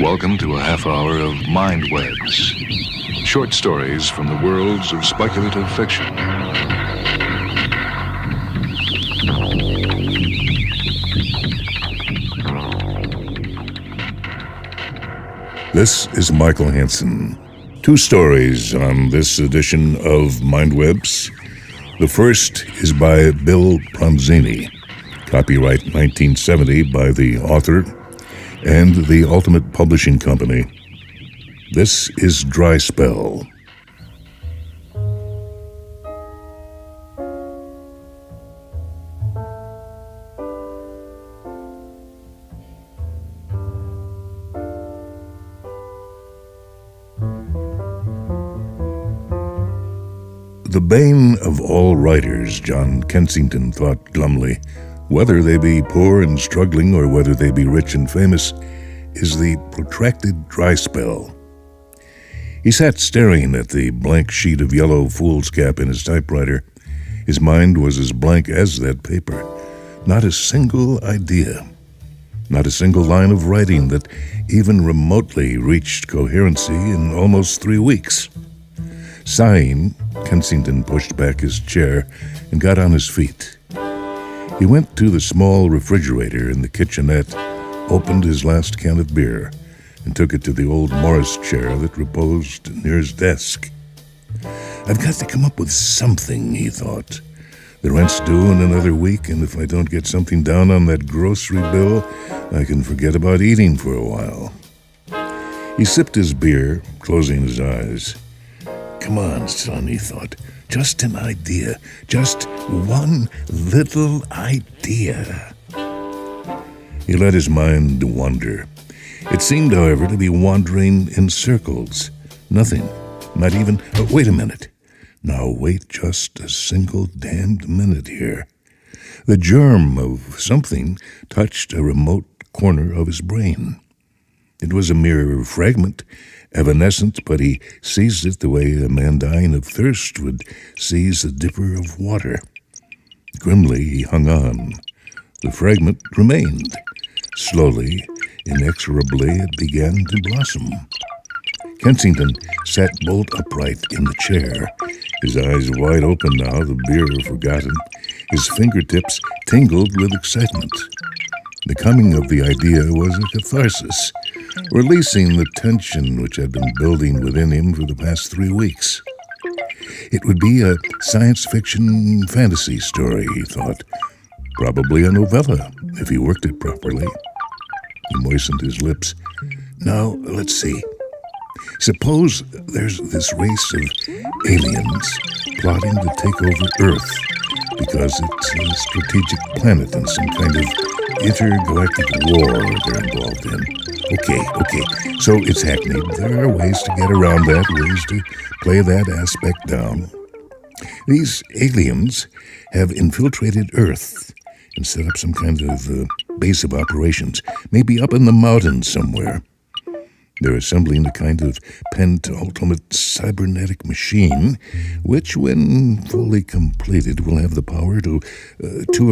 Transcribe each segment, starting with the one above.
Welcome to a half hour of Mindwebs, short stories from the worlds of speculative fiction. This is Michael Hanson. 2 stories on this edition of Mindwebs. The first is by Bill Pronzini, copyright 1970 by the author and the Ultimate Publishing Company. This is Dry Spell. The bane of all writers, John Kensington thought glumly, whether they be poor and struggling or whether they be rich and famous, is the protracted dry spell. He sat staring at the blank sheet of yellow foolscap in his typewriter. His mind was as blank as that paper. Not a single idea. Not a single line of writing that even remotely reached coherency in almost 3 weeks. Sighing, Kensington pushed back his chair and got on his feet. He went to the small refrigerator in the kitchenette, opened his last can of beer, and took it to the old Morris chair that reposed near his desk. I've got to come up with something, he thought. The rent's due in another week, and if I don't get something down on that grocery bill, I can forget about eating for a while. He sipped his beer, closing his eyes. Come on, son, he thought. Just an idea. Just one little idea. He let his mind wander. It seemed, however, to be wandering in circles. Nothing. Not even... Oh, wait a minute. Now wait just a single damned minute here. The germ of something touched a remote corner of his brain. It was a mere fragment, evanescent, but he seized it the way a man dying of thirst would seize a dipper of water. Grimly, he hung on. The fragment remained. Slowly, inexorably, it began to blossom. Kensington sat bolt upright in the chair, his eyes wide open now, the beer forgotten. His fingertips tingled with excitement. The coming of the idea was a catharsis, releasing the tension which had been building within him for the past 3 weeks. It would be a science fiction fantasy story, he thought. Probably a novella, if he worked it properly. He moistened his lips. Now, let's see. Suppose there's this race of aliens plotting to take over Earth because it's a strategic planet in some kind of intergalactic war they're involved in. Okay, so it's hackneyed. There are ways to get around that, ways to play that aspect down. These aliens have infiltrated Earth and set up some kind of base of operations, maybe up in the mountains somewhere. They're assembling a kind of penultimate cybernetic machine, which, when fully completed, will have the power to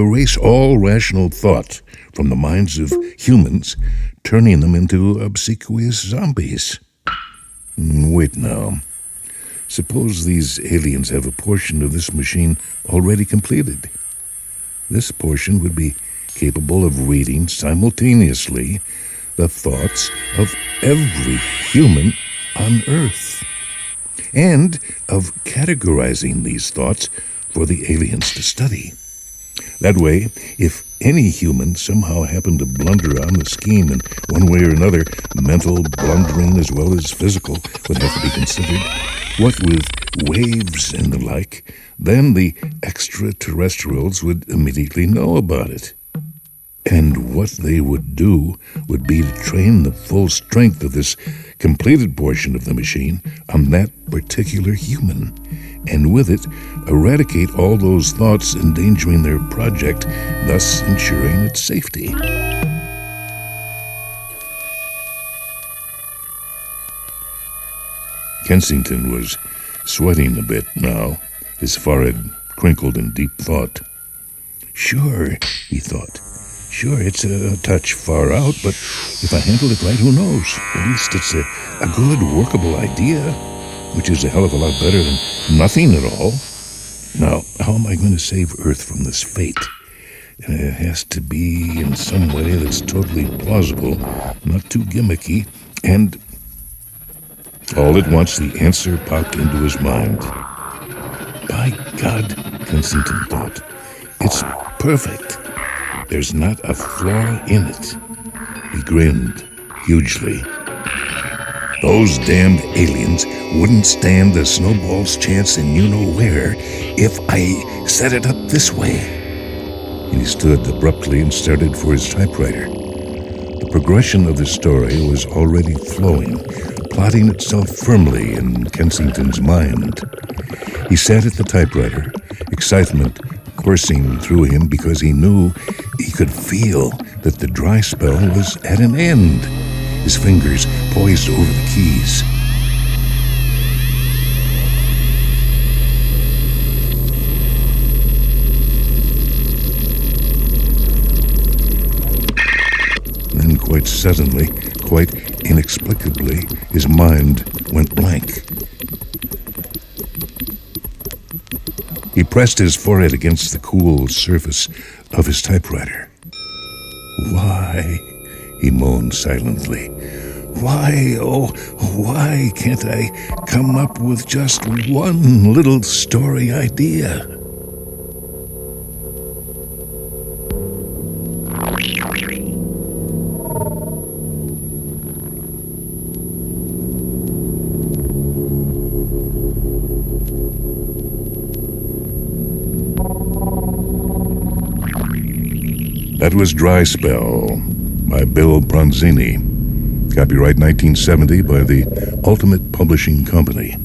erase all rational thought from the minds of humans, turning them into obsequious zombies. Wait now. Suppose these aliens have a portion of this machine already completed. This portion would be capable of reading simultaneously the thoughts of every human on Earth, and of categorizing these thoughts for the aliens to study. That way, if any human somehow happened to blunder on the scheme in one way or another, mental blundering as well as physical would have to be considered. What with waves and the like, then the extraterrestrials would immediately know about it. And what they would do would be to train the full strength of this completed portion of the machine on that particular human, and with it, eradicate all those thoughts endangering their project, thus ensuring its safety. Kensington was sweating a bit now, his forehead crinkled in deep thought. Sure, he thought. Sure, it's a touch far out, but if I handle it right, who knows? At least it's a good, workable idea, which is a hell of a lot better than nothing at all. Now, how am I going to save Earth from this fate? It has to be in some way that's totally plausible, not too gimmicky, and all at once the answer popped into his mind. By God, Kensington thought, it's perfect. There's not a flaw in it. He grinned hugely. Those damned aliens wouldn't stand a snowball's chance in you-know-where if I set it up this way. And he stood abruptly and started for his typewriter. The progression of the story was already flowing, plotting itself firmly in Kensington's mind. He sat at the typewriter, excitement coursing through him because he knew he could feel that the dry spell was at an end. His fingers poised over the keys. Then quite suddenly, quite inexplicably, his mind went blank. He pressed his forehead against the cool surface of his typewriter. Why, he moaned silently. Why, oh, why can't I come up with just one little story idea? That was Dry Spell by Bill Pronzini. Copyright 1970 by the Ultimate Publishing Company.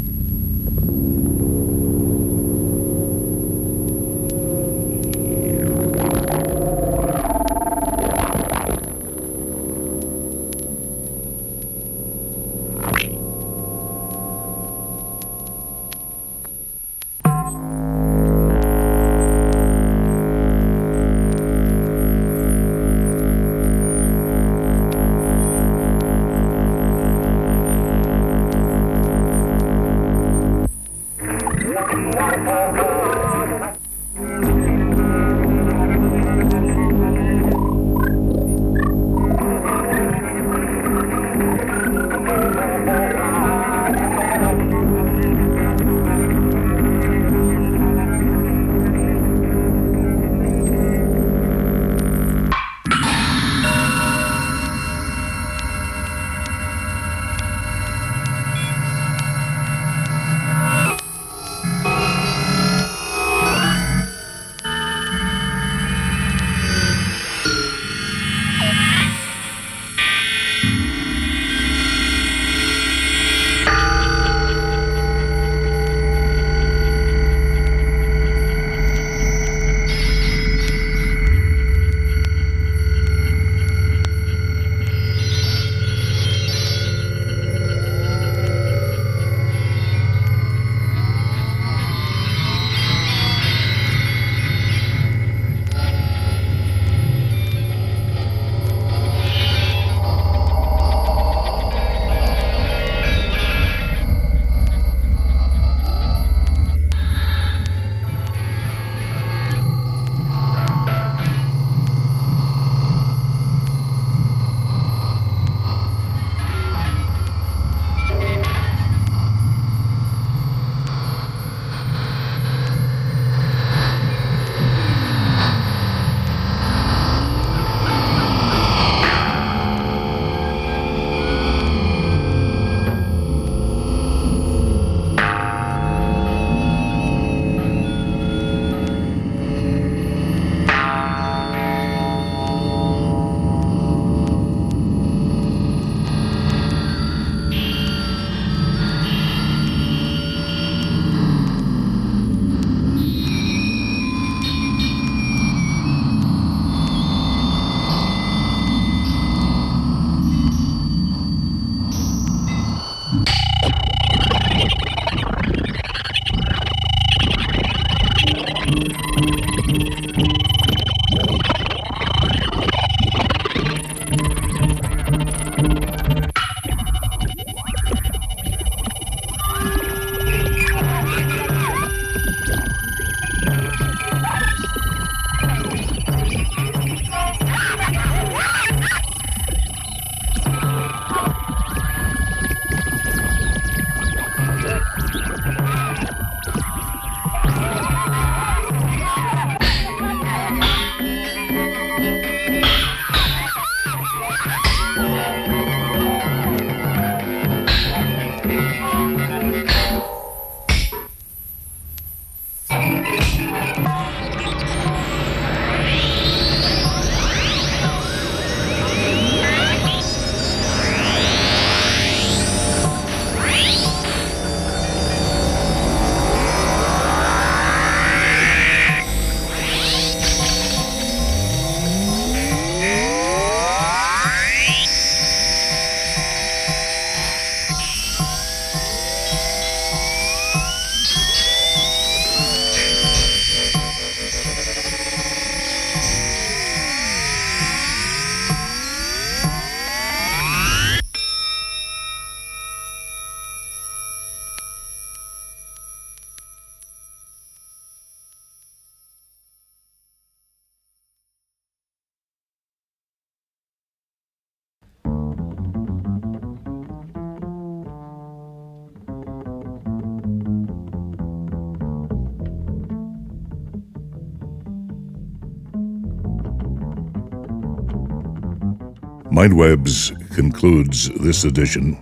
Mindwebs concludes this edition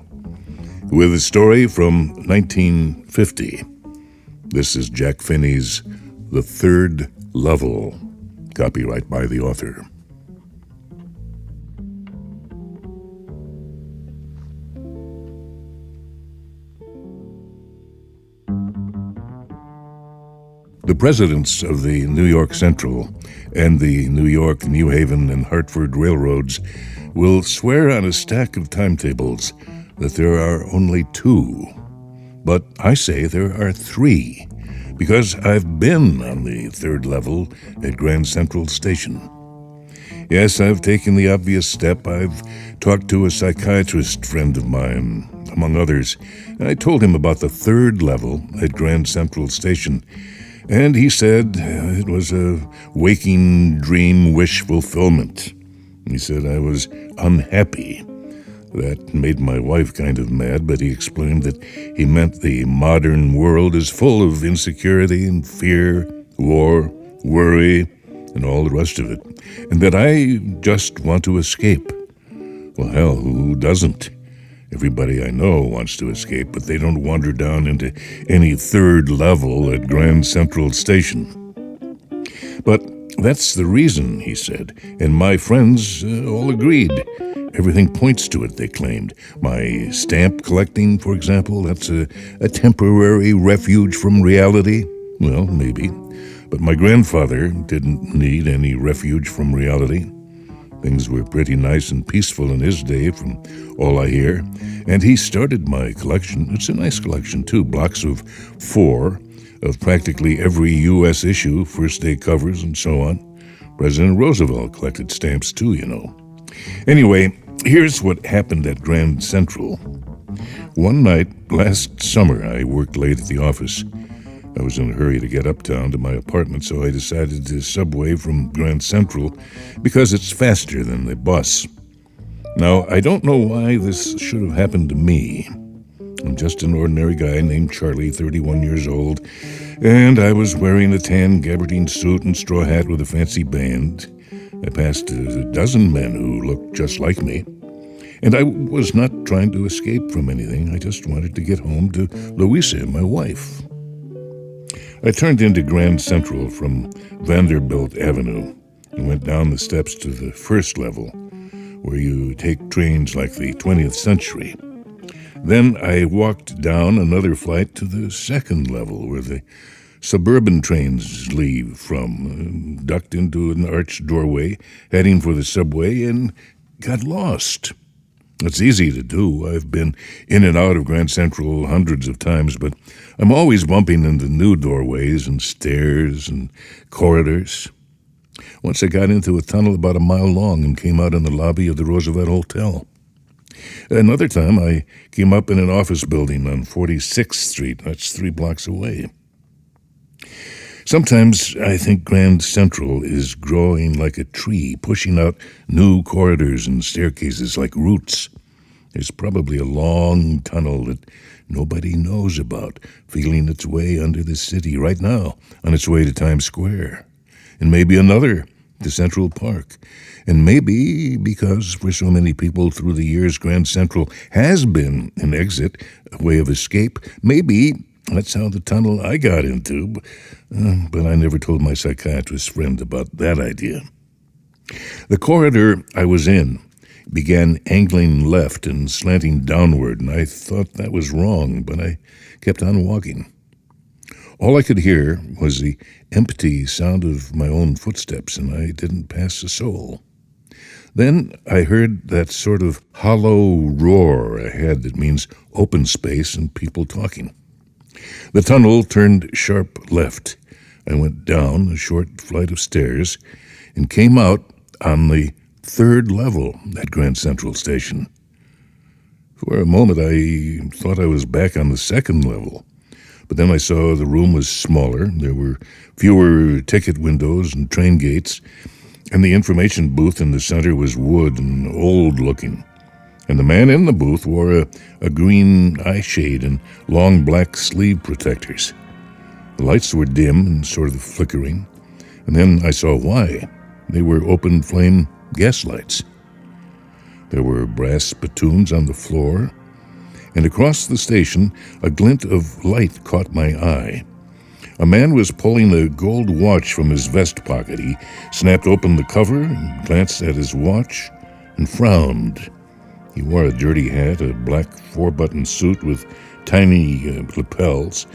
with a story from 1950. This is Jack Finney's The Third Level, copyright by the author. The presidents of the New York Central and the New York, New Haven, and Hartford railroads will swear on a stack of timetables that there are only two. But I say there are three, because I've been on the third level at Grand Central Station. Yes, I've taken the obvious step. I've talked to a psychiatrist friend of mine, among others, and I told him about the third level at Grand Central Station. And he said it was a waking dream wish fulfillment. He said I was unhappy. That made my wife kind of mad, but he explained that he meant the modern world is full of insecurity and fear, war, worry, and all the rest of it, and that I just want to escape. Well, hell, who doesn't? Everybody I know wants to escape, but they don't wander down into any third level at Grand Central Station. But that's the reason, he said, and my friends all agreed. Everything points to it, they claimed. My stamp collecting, for example, that's a temporary refuge from reality. Well, maybe. But my grandfather didn't need any refuge from reality. Things were pretty nice and peaceful in his day, from all I hear. And he started my collection. It's a nice collection, too. Blocks of 4 of practically every U.S. issue, first-day covers, and so on. President Roosevelt collected stamps, too, you know. Anyway, here's what happened at Grand Central. One night last summer, I worked late at the office. I was in a hurry to get uptown to my apartment, so I decided to subway from Grand Central because it's faster than the bus. Now, I don't know why this should have happened to me. I'm just an ordinary guy named Charlie, 31 years old, and I was wearing a tan gabardine suit and straw hat with a fancy band. I passed a dozen men who looked just like me, and I was not trying to escape from anything. I just wanted to get home to Louisa, my wife. I turned into Grand Central from Vanderbilt Avenue and went down the steps to the first level, where you take trains like the 20th century. Then I walked down another flight to the second level, where the suburban trains leave from, ducked into an arched doorway, heading for the subway, and got lost. It's easy to do. I've been in and out of Grand Central hundreds of times, but I'm always bumping into new doorways and stairs and corridors. Once I got into a tunnel about a mile long and came out in the lobby of the Roosevelt Hotel. Another time I came up in an office building on 46th Street. That's 3 blocks away. Sometimes I think Grand Central is growing like a tree, pushing out new corridors and staircases like roots. There's probably a long tunnel that nobody knows about, feeling its way under the city right now, on its way to Times Square. And maybe another to Central Park. And maybe, because for so many people through the years, Grand Central has been an exit, a way of escape, maybe that's how the tunnel I got into, but I never told my psychiatrist friend about that idea. The corridor I was in began angling left and slanting downward, and I thought that was wrong, but I kept on walking. All I could hear was the empty sound of my own footsteps, and I didn't pass a soul. Then I heard that sort of hollow roar ahead that means open space and people talking. The tunnel turned sharp left. I went down a short flight of stairs and came out on the third level at Grand Central Station. For a moment, I thought I was back on the second level, but then I saw the room was smaller. There were fewer ticket windows and train gates, and the information booth in the center was wood and old-looking. And the man in the booth wore a green eye shade and long black sleeve protectors. The lights were dim and sort of flickering, and then I saw why. They were open-flame gas lights. There were brass spittoons on the floor, and across the station, a glint of light caught my eye. A man was pulling a gold watch from his vest pocket. He snapped open the cover and glanced at his watch and frowned. He wore a dirty hat, a black 4-button suit with tiny lapels,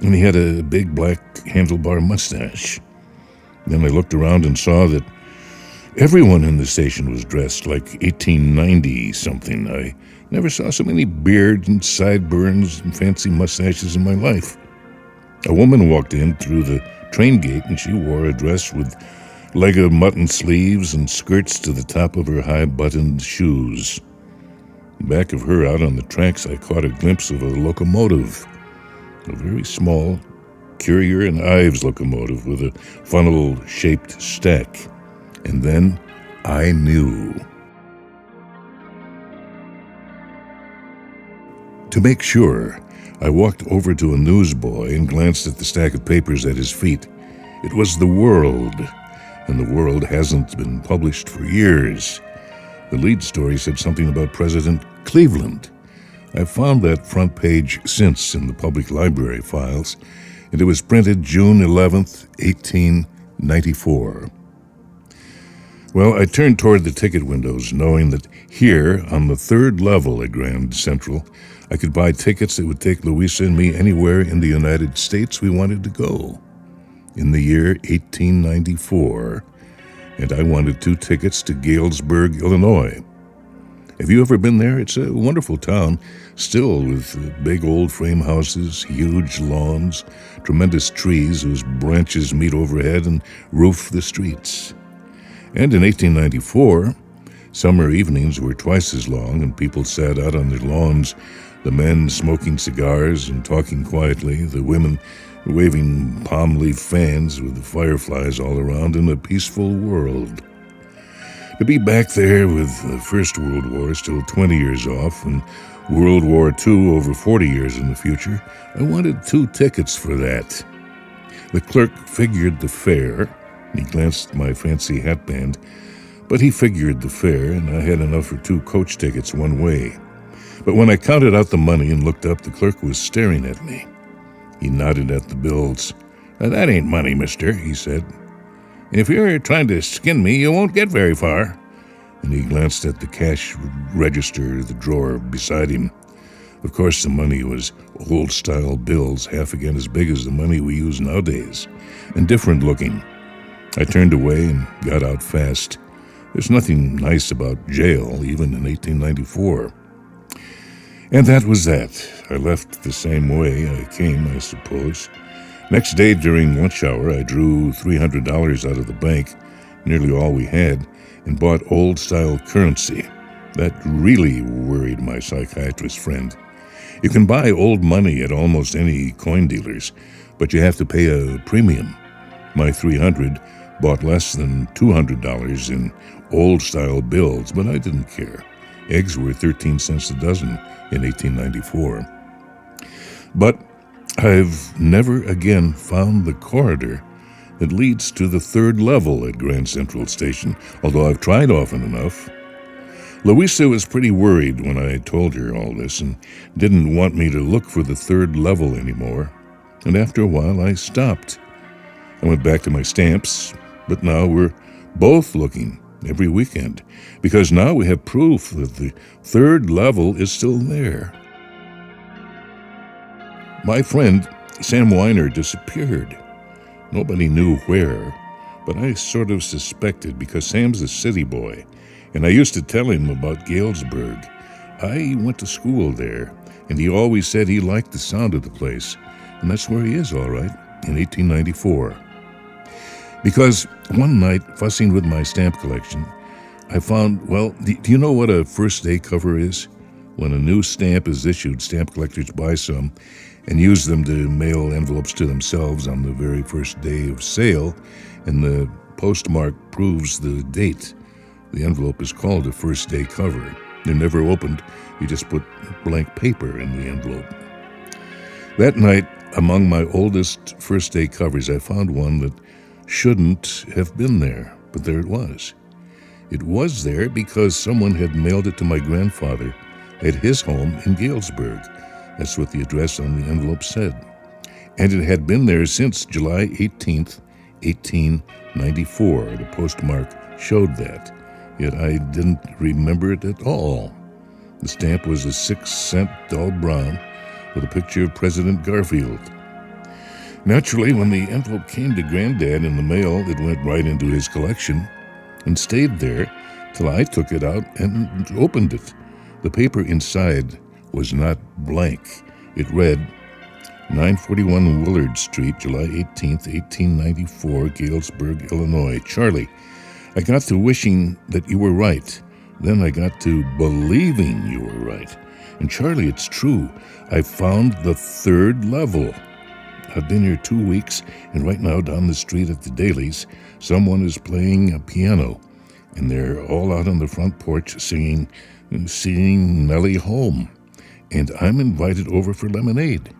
and he had a big black handlebar mustache. Then I looked around and saw that everyone in the station was dressed like 1890-something. I never saw so many beards and sideburns and fancy mustaches in my life. A woman walked in through the train gate, and she wore a dress with leg of mutton sleeves and skirts to the top of her high-buttoned shoes. Back of her, out on the tracks, I caught a glimpse of a locomotive, a very small Currier and Ives locomotive with a funnel-shaped stack. And then I knew. To make sure, I walked over to a newsboy and glanced at the stack of papers at his feet. It was The World, and The World hasn't been published for years. The lead story said something about President Cleveland. I've found that front page since in the public library files, and it was printed June 11th, 1894. Well, I turned toward the ticket windows, knowing that here, on the 3rd level at Grand Central, I could buy tickets that would take Louisa and me anywhere in the United States we wanted to go. In the year 1894, and I wanted 2 tickets to Galesburg, Illinois. Have you ever been there? It's a wonderful town, still with big old frame houses, huge lawns, tremendous trees whose branches meet overhead and roof the streets. And in 1894, summer evenings were twice as long, and people sat out on their lawns, the men smoking cigars and talking quietly, the women waving palm leaf fans with the fireflies all around in a peaceful world. To be back there with the First World War still 20 years off and World War II over 40 years in the future, I wanted 2 tickets for that. The clerk figured the fare. He glanced at my fancy hatband, but he figured the fare, and I had enough for 2 coach tickets one way. But when I counted out the money and looked up, the clerk was staring at me. He nodded at the bills. "That ain't money, mister," he said. "If you're trying to skin me, you won't get very far." And he glanced at the cash register, the drawer beside him. Of course, the money was old-style bills, half again as big as the money we use nowadays, and different looking. I turned away and got out fast. There's nothing nice about jail, even in 1894. And that was that. I left the same way I came, I suppose. Next day during lunch hour, I drew $300 out of the bank, nearly all we had, and bought old-style currency. That really worried my psychiatrist friend. You can buy old money at almost any coin dealer's, but you have to pay a premium. My $300 bought less than $200 in old-style bills, but I didn't care. Eggs were 13 cents a dozen in 1894. But I've never again found the corridor that leads to the 3rd level at Grand Central Station, although I've tried often enough. Louisa was pretty worried when I told her all this and didn't want me to look for the 3rd level anymore. And after a while, I stopped. I went back to my stamps, but now we're both looking every weekend, because now we have proof that the 3rd level is still there. My friend, Sam Weiner, disappeared. Nobody knew where, but I sort of suspected because Sam's a city boy, and I used to tell him about Galesburg. I went to school there, and he always said he liked the sound of the place, and that's where he is, all right, in 1894. Because one night, fussing with my stamp collection, I found, well, do you know what a first-day cover is? When a new stamp is issued, stamp collectors buy some and use them to mail envelopes to themselves on the very first day of sale, and the postmark proves the date. The envelope is called a first-day cover. They're never opened. You just put blank paper in the envelope. That night, among my oldest first-day covers, I found one that shouldn't have been there, but there it was. It was there because someone had mailed it to my grandfather at his home in Galesburg. That's what the address on the envelope said. And it had been there since July 18th, 1894. The postmark showed that, yet I didn't remember it at all. The stamp was a 6-cent dull brown with a picture of President Garfield. Naturally, when the envelope came to Granddad in the mail, it went right into his collection and stayed there till I took it out and opened it. The paper inside was not blank. It read, 941 Willard Street, July 18th, 1894, Galesburg, Illinois. Charlie, I got to wishing that you were right. Then I got to believing you were right. And Charlie, it's true. I found the 3rd level. I've been here 2 weeks, and right now down the street at the Dailies, someone is playing a piano, and they're all out on the front porch singing Nellie Home. And I'm invited over for lemonade.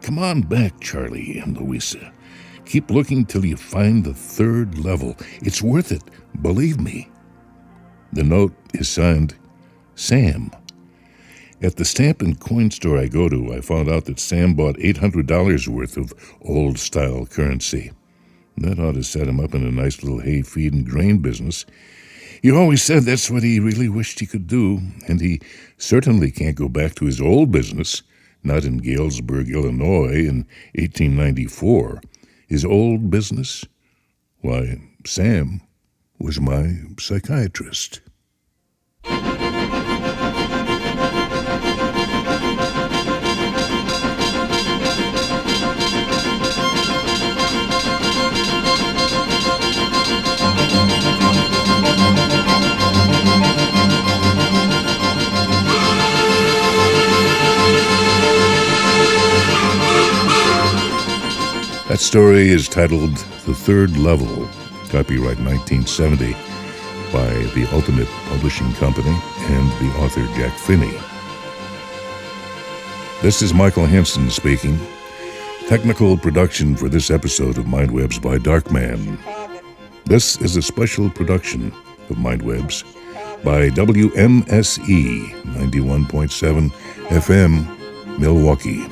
Come on back, Charlie and Louisa. Keep looking till you find the 3rd level. It's worth it, believe me. The note is signed Sam. At the stamp and coin store I go to, I found out that Sam bought $800 worth of old-style currency. That ought to set him up in a nice little hay, feed, and grain business. He always said that's what he really wished he could do, and he certainly can't go back to his old business, not in Galesburg, Illinois, in 1894. His old business? Why, Sam was my psychiatrist. That story is titled The 3rd Level, copyright 1970, by the Ultimate Publishing Company and the author Jack Finney. This is Michael Hanson speaking. Technical production for this episode of Mindwebs by Darkman. This is a special production of Mindwebs by WMSE 91.7 FM, Milwaukee.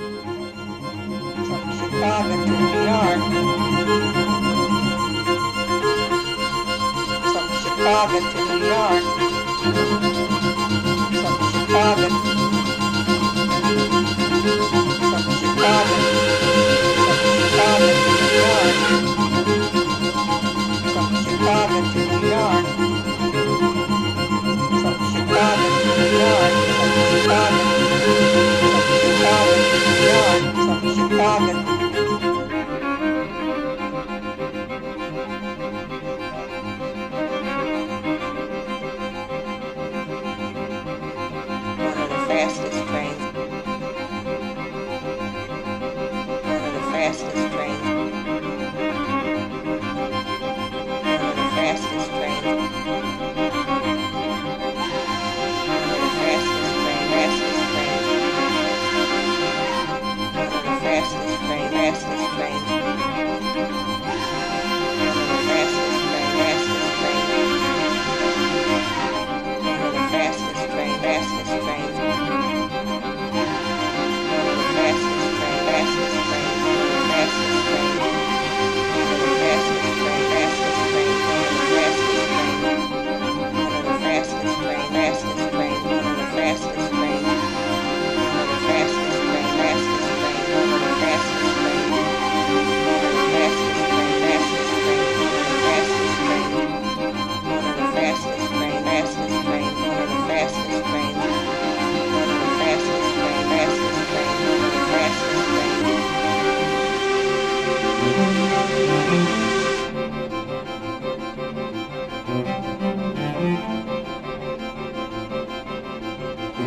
Chicago to New York, from Chicago, from Chicago, from Chicago to New York, from Chicago to New York, from Chicago to New York, from Chicago.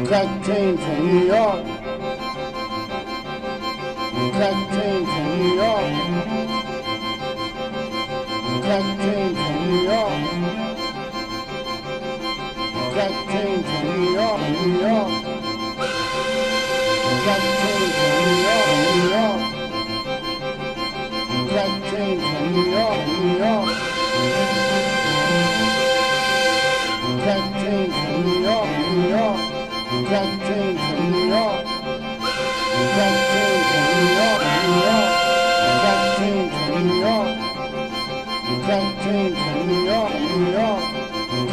Crack train to New York. Crack train to New York. Crack train to New York. Crack train to New York, New York. Crack train to New York, New York. Crack train to New York, New York.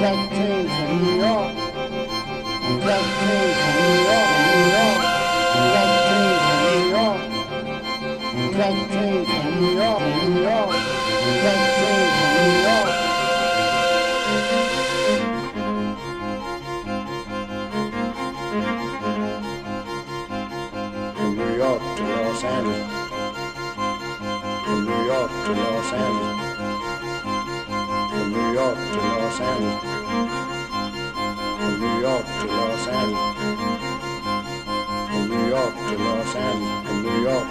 got Caine from New York. We got Caine from New York, New York. We got Caine from New York. We got Caine from New York, New York. We got Caine from New York. From New York to Los Angeles. From New York to Los Angeles. From New York to Los Angeles. From New York to Los Angeles. From New York to Los Angeles. From New York.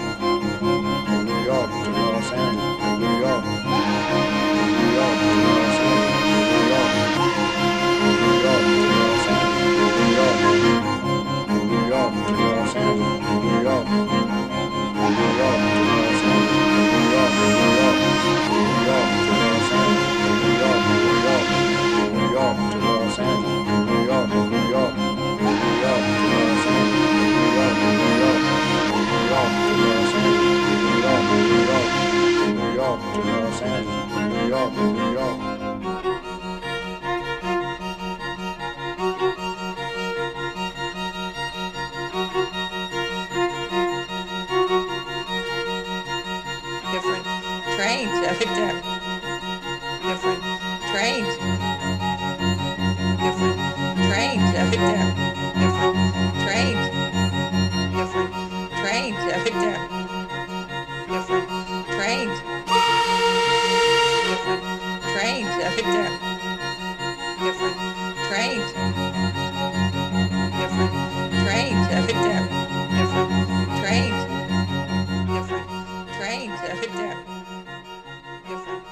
From New York to Los Angeles. From New York. From New York to Los Angeles. From New York. From New York to Los Angeles. From New York. From New York to Los Angeles. From New York. From New York to Los Angeles. From New York. From New York. From New York to Los Angeles. From New York. New York. From New York to Los Angeles. From New York. New York. From New York to Los Angeles. From New York. New York. From New York to Los Angeles. From New York. New York. From New York to Los Angeles. From New York. New York. Different trains, evidently. Different trains. Different trains, evidently. Different trains. Different trains, evidently. Different trains. Different trains, evidently. Different trains. Different trains, evidently. Different trains. Different trains, evidently. Different